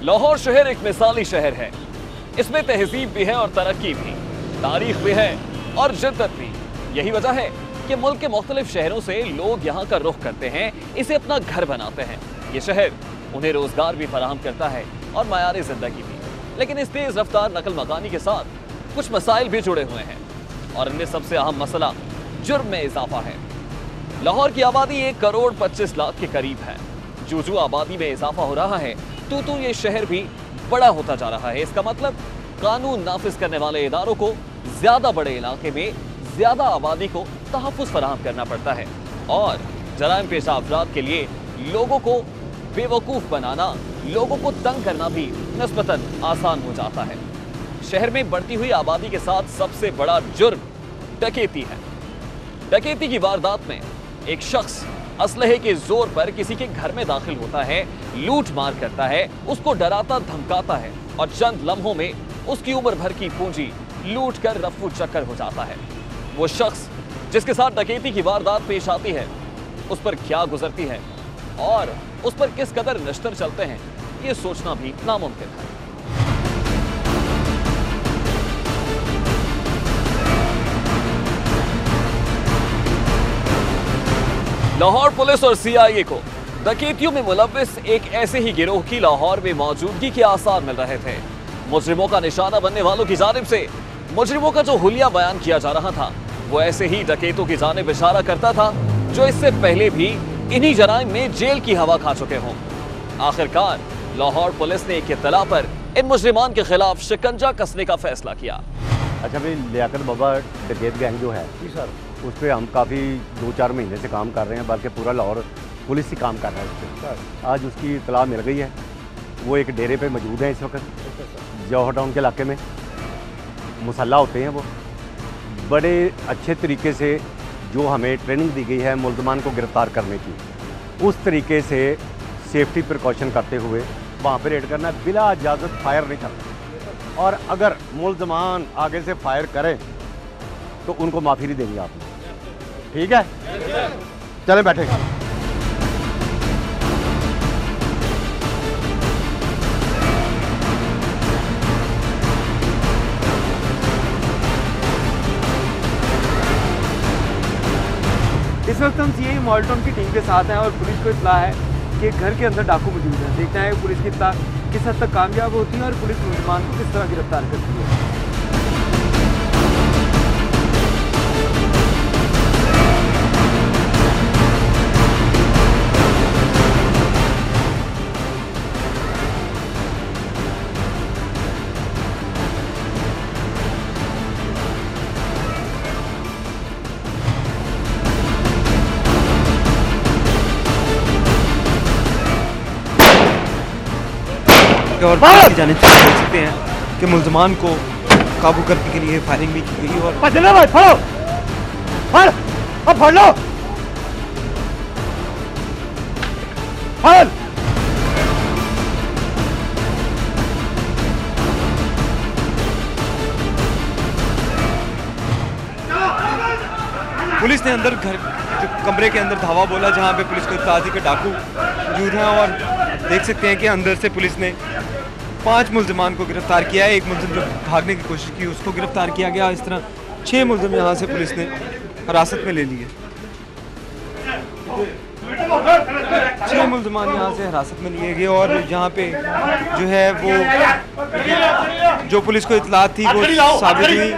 लाहौर शहर एक मिसाली शहर है। इसमें तहजीब भी है और तरक्की भी, तारीख भी है और जिद्दत भी। यही वजह है कि मुल्क के मुख्तलिफ शहरों से लोग यहाँ का रुख करते हैं, इसे अपना घर बनाते हैं। ये शहर उन्हें रोजगार भी फराहम करता है और मयार जिंदगी भी। लेकिन इस तेज रफ्तार नकल मकानी के साथ कुछ मसाइल भी जुड़े हुए हैं और इनमें सबसे अहम मसला जुर्म में इजाफा है। लाहौर की आबादी 1 करोड़ 25 लाख के करीब है। जो आबादी में इजाफा हो रहा है तो ये शहर भी बड़ा होता जा रहा है। इसका मतलब कानून नाफिज करने वाले इदारों को ज्यादा बड़े इलाके में ज्यादा आबादी को तहफ्फुज़ फराहम करना पड़ता है और जराइम पेशा अफराद के लिए लोगों को बेवकूफ बनाना, लोगों को तंग करना भी निस्बतन आसान हो जाता है। शहर में बढ़ती हुई आबादी के साथ सबसे बड़ा जुर्म डकैती है। डकैती की वारदात में एक शख्स असलहे के जोर पर किसी के घर में दाखिल होता है, लूट मार करता है, उसको डराता धमकाता है और चंद लम्हों में उसकी उम्र भर की पूंजी लूट कर रफू चक्कर हो जाता है। वो शख्स जिसके साथ डकैती की वारदात पेश आती है, उस पर क्या गुजरती है और उस पर किस कदर नश्तर चलते हैं, ये सोचना भी नामुमकिन है। लाहौर पुलिस और सीआईए को डकैतियों में मुलव्विस एक ऐसे ही गिरोह की लाहौर में मौजूदगी के आसार मिल रहे थे। मुजरिमों का निशाना बनने वालों की जानिब से मुजरिमों का जो हुलिया बयान किया जा रहा था, वो ऐसे ही डकैतों की जानिब इशारा करता था जो इससे पहले भी इन्हीं जराइम में जेल की हवा खा चुके हों। आखिरकार लाहौर पुलिस ने एक इत्तला पर इन मुजरिमान के खिलाफ शिकंजा कसने का फैसला किया। अच्छा भाई, लियाकत बाबा डकैत गैंग जो है सर, उस पर हम काफ़ी 2-4 महीने से काम कर रहे हैं, बल्कि पूरा लाहौर पुलिस ही काम कर रहा है उस पर। आज उसकी इत्तला मिल गई है। वो एक डेरे पे मौजूद है इस वक्त जौहर टाउन के इलाके में। मुसल्ला होते हैं वो, बड़े अच्छे तरीके से जो हमें ट्रेनिंग दी गई है मुल्ज़मान को गिरफ़्तार करने की, उस तरीके से सेफ्टी प्रिकॉशन करते हुए वहाँ पर रेड करना, बिला इजाज़त फायर नहीं करना। और अगर मुल्ज़मान आगे से फायर करें तो उनको माफ़ी नहीं देंगे आपने। ठीक है, चलें बैठे। इस वक्त हम सीआईए मॉडल टाउन की टीम के साथ हैं और पुलिस को इत्तला है कि घर के अंदर डाकू मौजूद है। देखते हैं पुलिस की इत्तला किस हद तक कामयाब होती है और पुलिस मुलजमान को किस तरह गिरफ्तार करती है। और पुलिस की जानिब से देख सकते हैं कि मुल्ज़मान को काबू करने के लिए फायरिंग भी की गई और पुलिस ने अंदर घर कमरे के अंदर धावा बोला जहां पे पुलिस को इत्तला थी कि डाकू मौजूद हैं और देख सकते हैं कि अंदर से पुलिस ने 5 मुल्ज़मान को गिरफ्तार किया है। एक मुल्ज़िम जो भागने की कोशिश की उसको गिरफ्तार किया गया। इस तरह 6 मुल्ज़िम यहाँ से पुलिस ने हिरासत में ले लिए। 6 मुल्ज़मान यहाँ से हिरासत में लिए गए और यहाँ पे जो है वो जो पुलिस को इत्तला थी वो साबित हुई।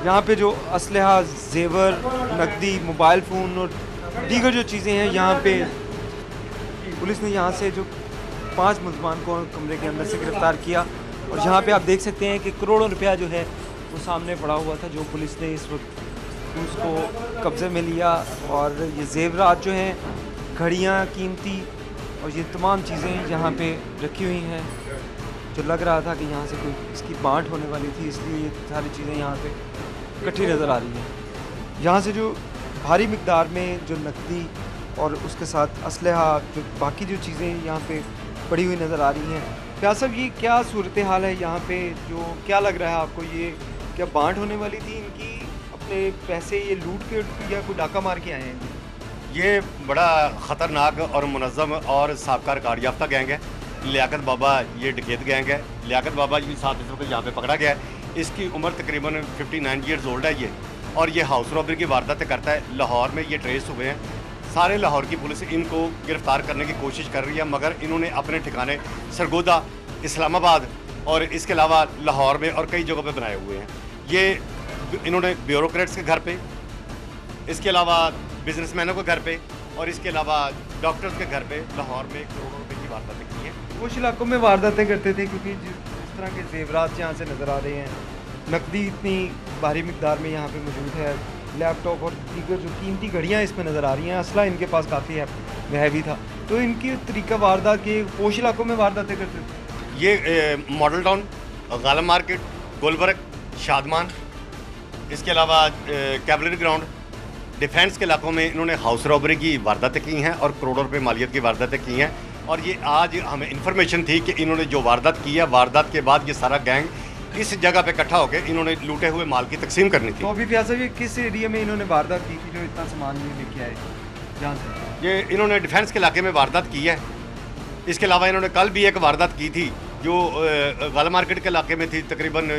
यहाँ पे जो असलहा, जेवर, नकदी, मोबाइल फ़ोन और दीगर जो चीज़ें हैं, यहाँ पे पुलिस ने यहाँ से जो 5 मुल्ज़मान को कमरे के अंदर से गिरफ्तार किया और यहाँ पे आप देख सकते हैं कि करोड़ों रुपया जो है वो सामने पड़ा हुआ था, जो पुलिस ने इस वक्त उसको कब्ज़े में लिया। और ये जेवरात जो हैं, घड़ियाँ कीमती और ये तमाम चीज़ें यहाँ पे रखी हुई हैं, जो लग रहा था कि यहाँ से कोई इसकी बाँट होने वाली थी, इसलिए ये सारी चीज़ें यहाँ पे इकट्ठी नज़र आ रही हैं। यहाँ से जो भारी मिकदार में जो नकदी और उसके साथ असलहा, जो बाकी जो चीज़ें यहाँ पे पड़ी हुई नज़र आ रही हैं। क्या सर, ये क्या सूरत हाल है यहाँ पे? जो क्या लग रहा है आपको, ये क्या बाँट होने वाली थी इनकी? अपने पैसे ये लूट के या कोई डाका मार के आए हैं? ये बड़ा ख़तरनाक और मुनज़्ज़म और साबका रिकॉर्ड याफ्ता गैंग है। लियाकत बाबा ये डकैत गैंग है। लियाकत बाबा ये साथ इस वक्त यहाँ पे पकड़ा गया है। इसकी उम्र तकरीबन 59 ईयर्स ओल्ड है ये, और ये हाउस रॉबरी की वारदातें करता है। लाहौर में ये ट्रेस हुए हैं। सारे लाहौर की पुलिस इनको गिरफ्तार करने की कोशिश कर रही है, मगर इन्होंने अपने ठिकाने सरगोदा, इस्लामाबाद और इसके अलावा लाहौर में और कई जगहों पे बनाए हुए हैं। ये इन्होंने ब्यूरोक्रेट्स के घर पे, इसके अलावा बिजनेसमैनों के घर पे और इसके अलावा डॉक्टर्स के घर पे लाहौर में करोड़ों रुपए की वारदातें की हैं। कुछ इलाकों में वारदातें करते थे, क्योंकि जिस तरह के जेवरात यहाँ से नज़र आ रहे हैं, नकदी इतनी भारी मिकदार में यहाँ पे मौजूद है, लैपटॉप और दीगर जो कीमती घड़ियाँ इसमें नज़र आ रही हैं, असला इनके पास काफ़ी हैवी था। तो इनकी तरीका वारदात के पोश इलाकों में वारदातें करते थे। ये मॉडल टाउन, गालम मार्केट, गुलबर्ग, शादमान, इसके अलावा कैवलरी ग्राउंड, डिफेंस के इलाकों में इन्होंने हाउस रॉबरी की वारदातें की हैं और करोड़ों रुपए मालियत की वारदातें की हैं। और ये आज हमें इन्फॉर्मेशन थी कि इन्होंने जो वारदात की है, वारदात के बाद ये सारा गैंग इस जगह पे इकट्ठा होकर इन्होंने लूटे हुए माल की तकसीम करनी थी। तो अभी फैसला ये किस एरिया में इन्होंने वारदात की थी जो इतना सामान ये लेके आए जहाँ से? ये इन्होंने डिफेंस के इलाके में वारदात की है। इसके अलावा इन्होंने कल भी एक वारदात की थी जो गाला मार्केट के इलाके में थी, तकरीबन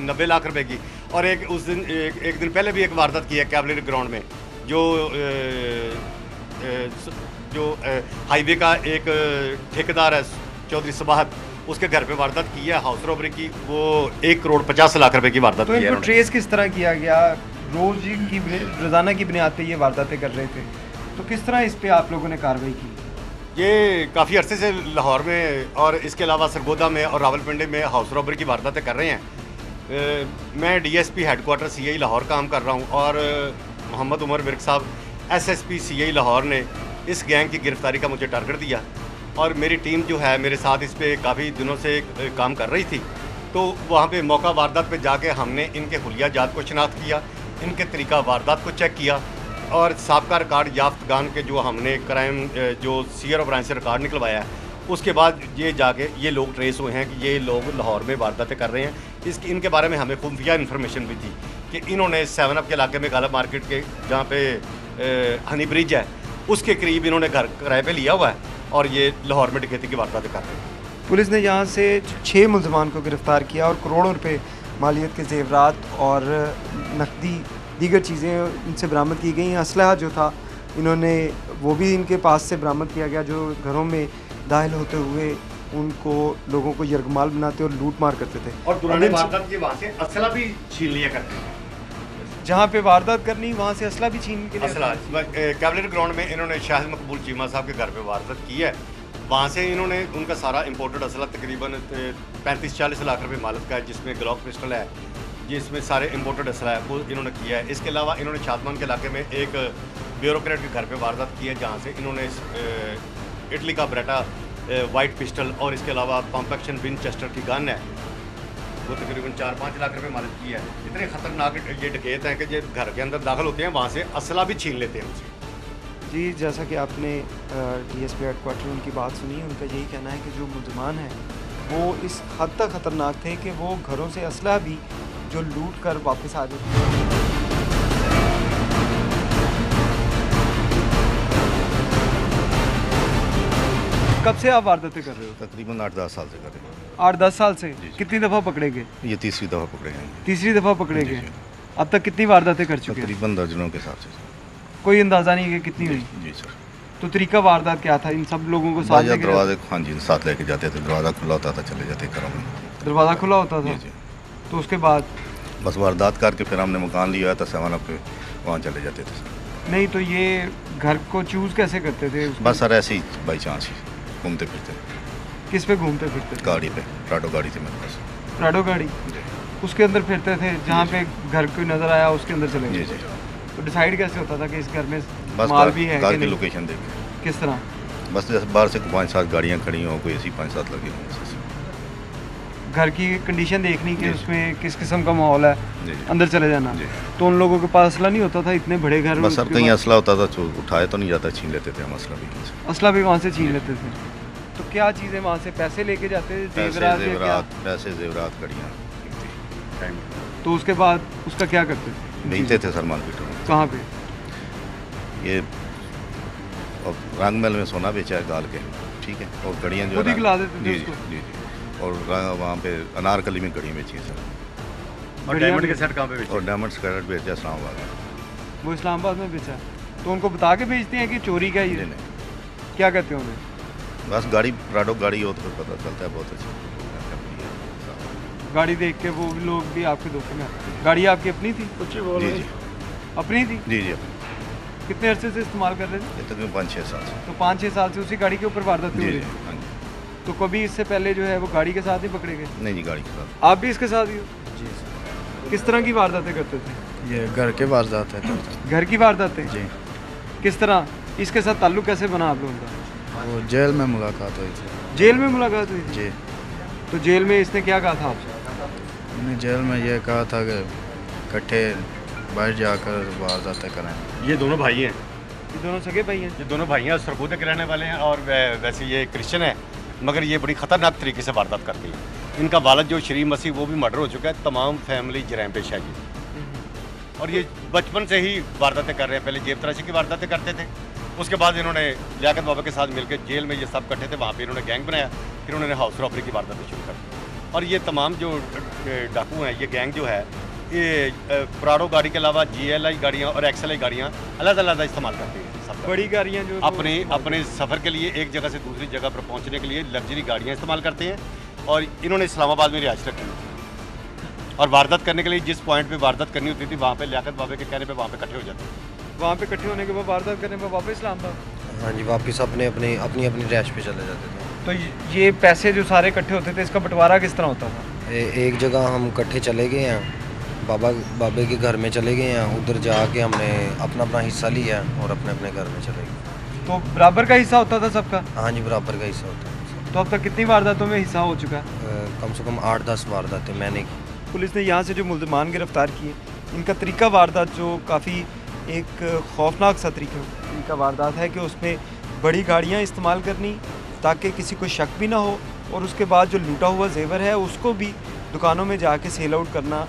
90 लाख रुपए की। और एक उस दिन एक दिन पहले भी एक वारदात की है कैवलरी ग्राउंड में, जो हाईवे का एक ठेकेदार है चौधरी सबाहत, उसके घर पे वारदात की है हाउस रॉबरी की। वो 1 करोड़ 50 लाख रुपए की वारदात तो की है। इनको ट्रेस किस तरह किया गया? रोज़ाना की बुनियाद पे ये वारदातें कर रहे थे, तो किस तरह इस पे आप लोगों ने कार्रवाई की? ये काफ़ी अरसे से लाहौर में और इसके अलावा सरगोदा में और रावलपिंडी में हाउस रॉबरी की वारदातें कर रहे हैं। मैं DSP हेडक्वार्टर CI लाहौर काम कर रहा हूँ और मोहम्मद उमर विर्क साहब SSP CI लाहौर ने इस गैंग की गिरफ्तारी का मुझे टारगेट दिया, और मेरी टीम जो है मेरे साथ इस पे काफ़ी दिनों से काम कर रही थी। तो वहाँ पे मौका वारदात पे जाके हमने इनके हुलिया जात को शनाख्त किया, इनके तरीका वारदात को चेक किया, और साबका रिकॉर्ड याफ्तगान के जो हमने क्राइम जो सीआर ऑफ ब्रांच से रिकॉर्ड निकलवाया है, उसके बाद ये जाके ये लोग ट्रेस हुए हैं कि ये लोग लाहौर में वारदातें कर रहे हैं। इनके बारे में हमें खुफिया इन्फॉर्मेशन भी थी कि इन्होंने 7 अप के इलाके में गाला मार्केट के जहाँ पे हनी ब्रिज है उसके करीब इन्होंने घर किराए पे लिया हुआ है, और ये लाहौर में डकैती की वारदातें कर रहे हैं। पुलिस ने यहाँ से 6 मुलजमान को गिरफ्तार किया और करोड़ों रुपए मालियत के जेवरात और नकदी दीगर चीज़ें इनसे बरामद की गई। असलहा जो था इन्होंने वो भी इनके पास से बरामद किया गया, जो घरों में दाखिल होते हुए उनको लोगों को यरगमाल बनाते और लूट मार करते थे। और पुराने वारदात के वहाँ से असला भी छीन लिया करते थे। जहाँ पे वारदात करनी वहाँ से असला भी छीन के लिए असला कैवलरी ग्राउंड में इन्होंने शाहिद मकबूल चीमा साहब के घर पे वारदात की है। वहाँ से इन्होंने उनका सारा इंपोर्टेड असला तकरीबन 35-40 लाख रुपए मालिक का है, जिसमें ग्लॉक पिस्टल है, जिसमें सारे इंपोर्टेड असला है, वो इन्होंने किया है। इसके अलावा इन्होंने शादमान के इलाके में एक ब्यूरोक्रेट के घर पे वारदात की है, जहाँ से इन्होंने इटली का ब्रेटा वाइट पिस्टल और इसके अलावा पंप एक्शन विनचेस्टर की गन है, वो तकरीबन 4-5 लाख रुपए मालिक की है। इतने खतरनाक ये डकैत हैं कि ये घर के अंदर दाखिल होते हैं, वहाँ से असला भी छीन लेते हैं उनसे। जी, जैसा कि आपने DSP हेडक्वार्टर उनकी बात सुनी, उनका यही कहना है कि जो मुलजमान हैं वो इस हद तक ख़तरनाक थे कि वो घरों से असला भी जो लूट कर वापस आ जाते थे। कब से आप वारदातें कर रहे हो? तकरीबन 8-10 साल से कर रहे हैं। 8-10 साल से? कितनी दफ़ा पकड़े गए? ये तीसरी दफ़ा पकड़े गए। तीसरी दफ़ा पकड़े जी, गए। जी। अब तक कितनी वारदातें कर चुके हैं? तकरीबन दर्जनों के हिसाब से। कोई अंदाज़ा नहीं है कि कितनी हुई? जी सर। तो तरीका वारदात क्या था? इन सब लोगों को साथ बाजा लेके दरवाजे, हाँ जी, साथ लेके जाते थे। दरवाज़ा खुला होता था, चले जाते घरों में। दरवाज़ा खुला होता था? जी जी। तो उसके बाद बस वारदात करके फिर हमने मकान लिया था 7 अप पे, वहाँ चले जाते थे सर। नहीं, तो ये घर को चूज़ कैसे करते थे? बस सर ऐसे ही बाई चांस ही घूमते फिरते। किस पे घूमते फिरते थे? गाड़ी पे, प्राडो गाड़ी थी मेरे पास। प्राडो गाड़ी? जी उसके अंदर फिरते थे, जहाँ पे घर कोई नज़र आया उसके अंदर चले जी गए? जी। तो डिसाइड कैसे होता था कि इस घर में बस माल भी है कार कि की नहीं? लोकेशन देख के। किस तरह? बस जैसे बाहर से 5-7 गाड़ियाँ खड़ी हों, कोई ऐसी 5-7 लगी हों। घर की कंडीशन देखनी कि जी। उसमें किस किस्म का माहौल है, जी जी। अंदर चले जाना। जी। तो उन लोगों के पास असला नहीं होता था? इतने बड़े घर बस सर उसके कहीं बाद असला होता था, उठाए तो नहीं जाता, छीन लेते थे हम असला भी वहाँ से। असला भी वहाँ से छीन लेते थे। तो क्या चीज़ें वहाँ से पैसे लेके जाते थे? पैसे जेवरात कड़ियाँ। तो उसके बाद उसका क्या करते थे? बेचते थे सर मार्केटों में। कहाँ पे? ये रंग महल में सोना बेचा है गाल के। ठीक है। और घड़ियाँ जो खुद ही खिला देते थे जी जी उसको? जी जी। और वहाँ पे अनारकली में घड़ियाँ बेची हैं सर। और डायमंड के सेट कहाँ पे बेचे? और डायमंड स्क्वायर बेचा इस्लामाबाद में। वो इस्लामाबाद में बेचा, तो उनको बता के बेचते हैं कि चोरी का नहीं ये नहीं, क्या कहते हैं उन्हें? बस गाड़ी प्राडो गाड़ी हो तो फिर पता चलता है बहुत अच्छी। गाड़ी देख के वो लोग भी आपके धोखे में आते हैं। गाड़ी आपकी अपनी थी? जी जी अपनी थी? जी जी। कितने अरसे से इस्तेमाल कर रहे थे? ये तकरीबन 5-6 साल से। तो 5-6 साल से उसी गाड़ी के ऊपर वारदात हो जी रही जी। है। हाँ जी। तो कभी इससे पहले जो है वो गाड़ी के साथ ही पकड़े गए? नहीं जी, गाड़ी के साथ। आप भी इसके साथ ही हो? जी सर। किस तरह की वारदातें करते थे? ये घर के वारदात है तो घर की वारदातें? जी। किस तरह? इसके साथ ताल्लुक कैसे बना आप लोगों का? वो जेल में मुलाकात हुई थी। जेल में मुलाकात हुई थी? जी। तो जेल में इसने क्या कहा था आपसे? मैंने जेल में ये कहा था कि इकट्ठे बाहर जाकर वारदातें करें। ये दोनों भाई हैं, ये दोनों सगे भाई हैं? ये दोनों भाई हैं, सरगोदे के रहने वाले हैं और वैसे ये क्रिश्चियन है, मगर ये बड़ी ख़तरनाक तरीके से वारदात करती है। इनका वालिद जो शरीफ मसीह वो भी मर्डर हो चुका है। तमाम फैमिली जराइम पेश है जी। और ये बचपन से ही वारदातें कर रहे हैं। पहले जेब तराशी की वारदातें करते थे, उसके बाद इन्होंने लियाकत बाबा के साथ मिलकर जेल में ये सब इकट्ठे थे, वहाँ पे इन्होंने गैंग बनाया, फिर उन्होंने हाउस रॉबरी की वारदातें शुरू कर दी। और ये तमाम जो डाकू हैं, ये गैंग जो है, ये प्राडो गाड़ी के अलावा GLI गाड़ियाँ और XLI गाड़ियाँ अलग इस्तेमाल करती हैं। सब बड़ी गाड़ियाँ जो अपने सफ़र के लिए एक जगह से दूसरी जगह पर पहुंचने के लिए लग्जरी गाड़ियां इस्तेमाल करते हैं। और इन्होंने इस्लामाबाद में रिहाइश रखी हुई थी और वारदात करने के लिए जिस पॉइंट पे वारदात करनी होती थी वहाँ पे लियाकत बाबे के कहने पे वहाँ पे इकट्ठे हो जाते थे। वहाँ पे इकट्ठे होने के बाद वारदात करने पर वापस इस्लामाबाद? हाँ जी, वापस अपनी रैश पे चले जाते थे। तो ये पैसे जो सारे इकट्ठे होते थे, इसका बंटवारा किस तरह होता था? एक जगह हम इकट्ठे चले गए हैं, बाबे के घर में चले गए हैं, उधर जाके हमने अपना हिस्सा लिया और अपने घर में चले गए। तो बराबर का हिस्सा होता था सबका? हाँ जी, बराबर का हिस्सा होता है। तो अब तक कितनी वारदातों में हिस्सा हो चुका है? कम से कम 8-10 वारदातें मैंने की। पुलिस ने यहाँ से जो मुल्ज़मान गिरफ्तार किए, इनका तरीका वारदात जो काफ़ी एक खौफनाक सा तरीका वारदात है कि उसमें बड़ी गाड़ियाँ इस्तेमाल करनी ताकि किसी को शक भी ना हो, और उसके बाद जो लूटा हुआ जेवर है उसको भी दुकानों में जाके सेल आउट करना।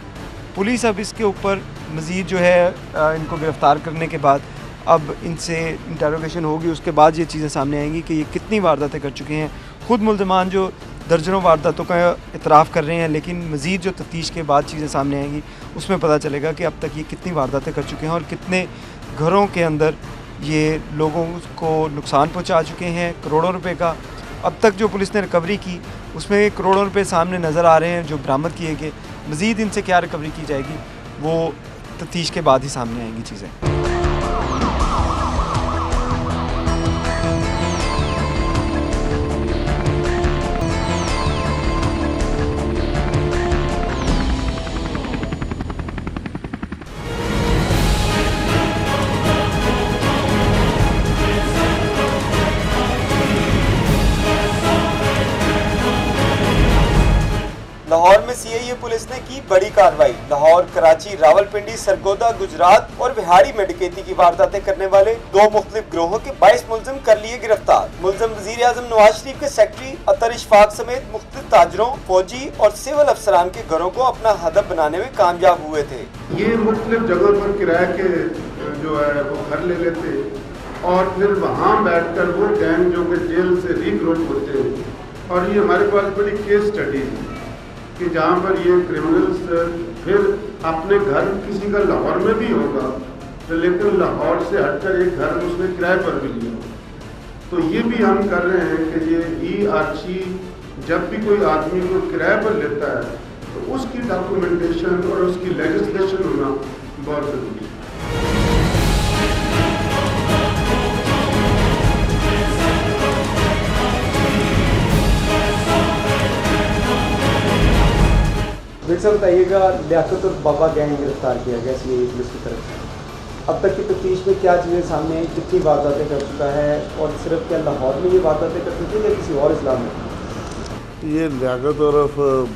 पुलिस अब इसके ऊपर मज़ीद जो है इनको गिरफ़्तार करने के बाद अब इनसे इंटरोगेशन होगी, उसके बाद ये चीज़ें सामने आएंगी कि ये कितनी वारदातें कर चुके हैं। ख़ुद मुल्ज़मान जो दर्जनों वारदातों का इतराफ़ कर रहे हैं, लेकिन मज़ीद जो तफ्तीश के बाद चीज़ें सामने आएंगी उसमें पता चलेगा कि अब तक ये कितनी वारदातें कर चुके हैं और कितने घरों के अंदर ये लोगों को नुकसान पहुँचा चुके हैं, करोड़ों रुपये का। अब तक जो पुलिस ने रिकवरी की उसमें करोड़ों रुपये सामने नज़र आ रहे हैं जो बरामद किए गए। मज़ीद इनसे क्या रिकवरी की जाएगी वो तफ्तीश के बाद ही सामने आएंगी चीज़ें। लाहौर में CIA पुलिस ने की बड़ी कार्रवाई। लाहौर, कराची, रावलपिंडी, सरगोदा, गुजरात और बिहाड़ी में डकैती की वारदातें करने वाले 2 मुख्तलिफ गिरोहों के 22 मुलजिम कर लिए गिरफ्तार। मुलजिम वज़ीर आज़म नवाज शरीफ के सेक्रेटरी अतर इशफाक समेत मुख्तलिफ ताजरों, फौजी और सिविल अफसरान के घरों को अपना हदफ बनाने में कामयाब हुए थे। ये मुख्तलिफ जगहों पर किराए के जो है वो घर ले लेते और फिर वहाँ बैठकर वो गैंग जो कि जेल से रिक्रूट होते हैं। और ये हमारे पास बड़ी केस स्टडी है कि जहाँ पर ये क्रिमिनल्स फिर अपने घर किसी का लाहौर में भी होगा तो लेकिन लाहौर से हटकर एक घर उसने किराए पर भी लिया। तो ये भी हम कर रहे हैं कि ये ERC जब भी कोई आदमी को किराए पर लेता है तो उसकी डॉक्यूमेंटेशन और उसकी लेजिस्लेशन होना बहुत ज़रूरी है। सर बताइएगा, लियाकत और बाबा गैंग गिरफ्तार किया गया CIA पुलिस की तरफ से, अब तक की तफ्तीश में क्या चीज़ें सामने आई, कितनी वारदातें कर चुका है और सिर्फ क्या लाहौर में ये वारदातें करते थे या किसी और इस्लाम में? ये लियाकत और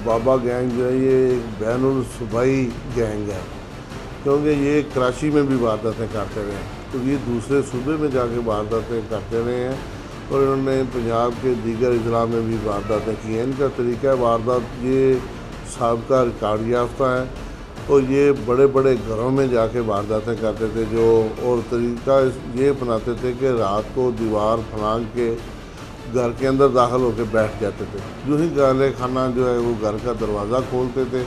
बाबा गैंग जो है ये एक बैनुल सूबाई गैंग है, क्योंकि ये कराची में भी वारदातें करते रहे हैं, तो ये दूसरे सूबे में जाके वारदातें करते रहे हैं और इन्होंने पंजाब के दीगर अजला में भी वारदातें की हैं। इनका तरीका वारदात ये साबका रिकॉर्ड याफ्ता है और ये बड़े बड़े घरों में जाके वारदातें करते थे जो, और तरीका ये अपनाते थे कि रात को दीवार फलांग के घर के अंदर दाखिल होकर बैठ जाते थे। जो ही गाले खाना जो है वो घर का दरवाज़ा खोलते थे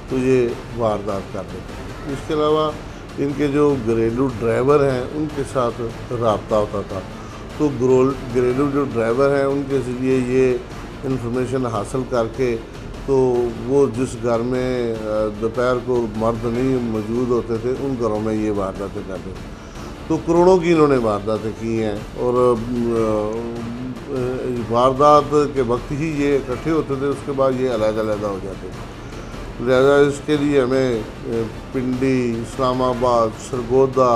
तो ये वारदात करते थे। इसके अलावा इनके जो घरेलू ड्राइवर हैं उनके साथ रब्ता होता था, तो घरेलू जो ड्राइवर हैं उनके ज़रिए ये इंफॉर्मेशन हासिल करके तो वो जिस घर में दोपहर को मर्द नहीं मौजूद होते थे उन घरों में ये वारदातें करते थे। तो करोड़ों की इन्होंने वारदातें की हैं और वारदात के वक्त ही ये इकट्ठे होते थे, उसके बाद ये अलग-अलग हो जाते थे। लिहाजा इसके लिए हमें पिंडी, इस्लामाबाद, सरगोदा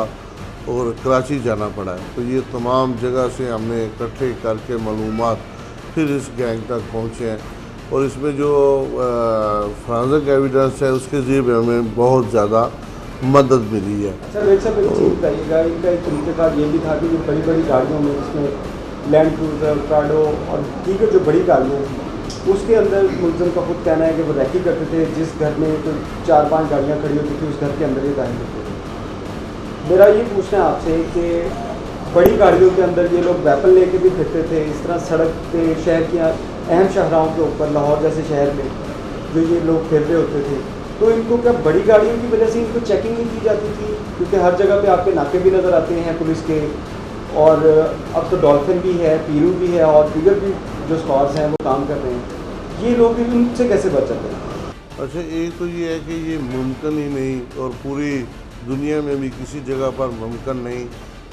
और कराची जाना पड़ा है। तो ये तमाम जगह से हमने इकट्ठे करके मालूमात फिर इस गैंग तक पहुँचे हैं और इसमें जो फोरेंसिक एविडेंस है उसके ज़रिए हमें बहुत ज़्यादा मदद मिली है। सर एक सब एक चीज़ बताइएगा, इनका एक तरीक़ेकार ये भी था कि जो बड़ी बड़ी गाड़ियों में जिसमें लैंड क्रूज़र, प्राडो और दीगर जो बड़ी गाड़ियाँ थी उसके अंदर मुलज़िम का खुद कहना है कि वो रैकी करते थे। जिस घर में तो 4-5 गाड़ियाँ खड़ी होती थी उस घर के अंदर ये दाखिल होते थे। मेरा ये पूछना है आपसे कि बड़ी गाड़ियों के अंदर ये लोग वेपन लेके भी फिरते थे, इस तरह सड़क पे शहर की अहम शाहराहों के ऊपर लाहौर जैसे शहर में जो ये लोग फिर रहे होते थे, तो इनको क्या बड़ी गाड़ियों की वजह से इनको चेकिंग नहीं की जाती थी? क्योंकि हर जगह पे आपके नाके भी नज़र आते हैं पुलिस के, और अब तो डॉल्फिन भी है, पीरू भी है और दीगर भी जो स्क्वाड्स हैं वो काम कर रहे हैं। ये लोग इनसे कैसे बच जाते हैं? अच्छा, एक तो ये है कि ये मुमकिन ही नहीं और पूरी दुनिया में भी किसी जगह पर मुमकिन नहीं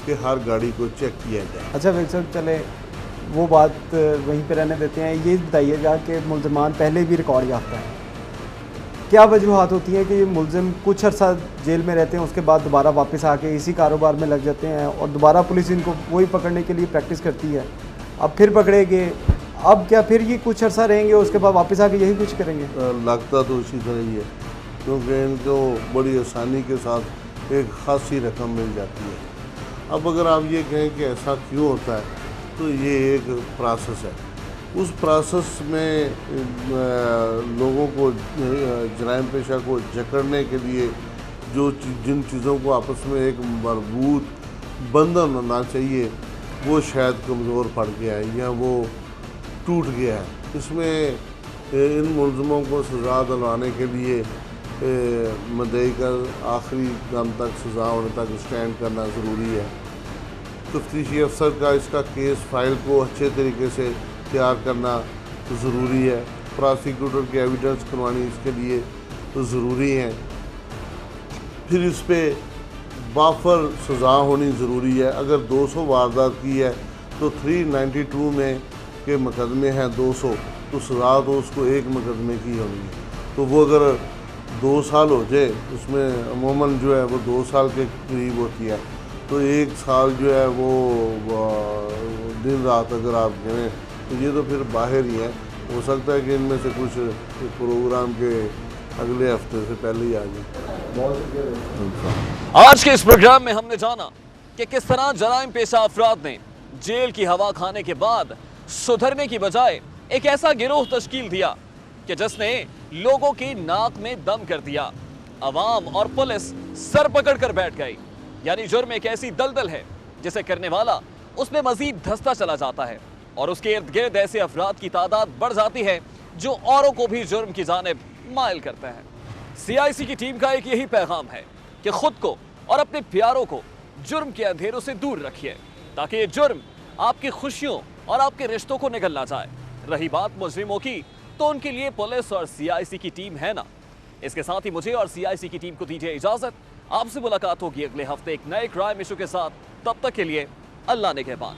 कि हर गाड़ी को चेक किया जाए। अच्छा वैसे सर चले वो बात वहीं पे रहने देते हैं। ये बताइएगा कि मुलजमान पहले भी रिकॉर्ड याफ्ता है, क्या वजूहत होती हैं कि ये मुलजिम कुछ अर्सा जेल में रहते हैं उसके बाद दोबारा वापस आके इसी कारोबार में लग जाते हैं और दोबारा पुलिस इनको वही पकड़ने के लिए प्रैक्टिस करती है, अब फिर पकड़ेंगे, अब क्या फिर ये कुछ अर्सा रहेंगे उसके बाद वापस आके यही कुछ करेंगे? लगता तो इसी तरह ही है, क्योंकि इनको बड़ी आसानी के साथ एक खासी रकम मिल जाती है। अब अगर आप ये कहें कि ऐसा क्यों होता है, तो ये एक प्रोसेस है। उस प्रोसेस में लोगों को जराइम पेशा को जकड़ने के लिए जिन चीज़ों को आपस में एक मजबूत बंधन होना चाहिए वो शायद कमज़ोर पड़ गया है या वो टूट गया है। इसमें इन मुलज़िमों को सज़ा दिलवाने के लिए मुद्दई का आखिरी दम तक सज़ा होने तक स्टैंड करना ज़रूरी है। तफ्तीशी अफसर का इसका केस फाइल को अच्छे तरीके से तैयार करना ज़रूरी है, प्रोसिक्यूटर की एविडेंस करवानी इसके लिए ज़रूरी है, फिर इस पर बाफर सज़ा होनी ज़रूरी है। अगर 200 वारदात की है तो 392 में के मुकदमे हैं 200, तो सज़ा तो उसको एक मुकदमे की होनी है। तो वो अगर 2 साल हो जाए, उसमें अमूमन जो है वो 2 साल के करीब होती है, तो 1 साल जो है वो दिन रात अगर आप कहें तो ये तो फिर बाहर ही है। हो सकता है कि इनमें से कुछ प्रोग्राम के अगले हफ्ते से पहले ही आ जाए। आज के इस प्रोग्राम में हमने जाना कि किस तरह जराइम पेशा अफराद ने जेल की हवा खाने के बाद सुधरने की बजाय एक ऐसा गिरोह तश्कील दिया कि जिसने लोगों की नाक में दम कर दिया। अवाम और पुलिस सर पकड़कर बैठ गई। यानी जुर्म एक ऐसी दलदल है जिसे करने वाला उसमें मजीद धंसता चला जाता है और उसके इर्द गिर्द ऐसे अफराद की तादाद बढ़ जाती है जो औरों को भी जुर्म की जानिब माइल करते हैं। CIC की टीम का एक यही पैगाम है कि खुद को और अपने प्यारों को जुर्म के अंधेरों से दूर रखिए ताकि ये जुर्म आपकी खुशियों और आपके रिश्तों को निगल ना जाए। रही बात मुजरिमों की, तो उनके लिए पुलिस और CIC की टीम है ना। इसके साथ ही मुझे और CIC की टीम को दीजिए इजाजत। आपसे मुलाकात होगी अगले हफ्ते एक नए क्राइम इशू के साथ। तब तक के लिए अल्लाह निगहबान।